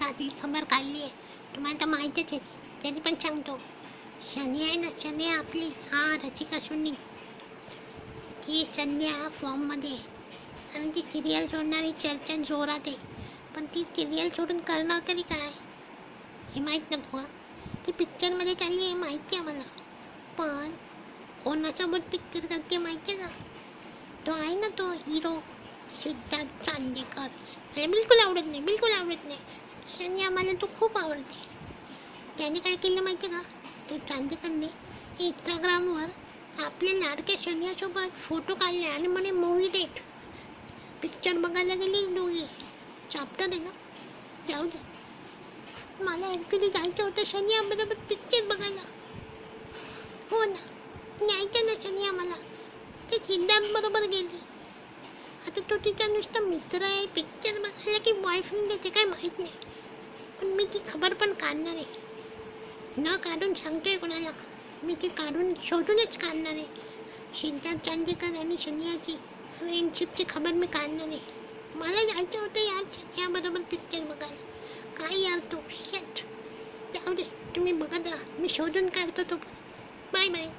आतली खबर काढली आहे, तुम्हाला तर माहीतच आहे. तरी पण सांगतो, शनी आहे ना, शनी आपली रसिका सुनी, ती सध्या फॉर्ममध्ये आहे आणि ती सिरियल सोडणारी चर्चा जोरात आहे. पण ती सिरियल सोडून करणार तरी काय हे माहीत नको. ती पिक्चरमध्ये चालली आहे माहिती आहे मला, पण कोणासोबत पिक्चर करते माहिती आहे का? तो आहे ना तो हिरो सिद्धार्थ चांदेकर. मला बिलकुल आवडत नाही, बिलकुल आवडत नाही. शनी आम्हाला तो खूप आवडते. त्याने काय केलं माहिती का? ते चांदेकरने इंस्टाग्रामवर आपल्या लाडक्या शनियासोबत फोटो काढले आणि म्हणे मूवी डेट, पिक्चर बघायला गेली दोघे. चाप्टर आहे ना, जाऊ दे. मला ॲक्च्युली जायचं होतं शनियाबरोबर पिक्चर बघायला. हो ना, न्यायचं ना शनिया मला. ते सिद्धार्थ बरोबर गेली. आता तो तिचा नुसता मित्र आहे, पिक्चर बघायला की बॉयफ्रेंड आहे ते काय माहीत नाही. पण मी ती खबर पण काढणार आहे, न काढून सांगतोय कोणाला. मी ती काढून शोधूनच काढणार आहे. सिद्धार्थ चांदेकर आणि शनियाची फ्रेंडशिपची खबर मी काढणार आहे. मला जायचं होतं यार शनियाबरोबर पिक्चर बघायला. काय यार तो शेट. जाऊ दे, तुम्ही बघत राहा, मी शोधून काढतो तो. Bye bye.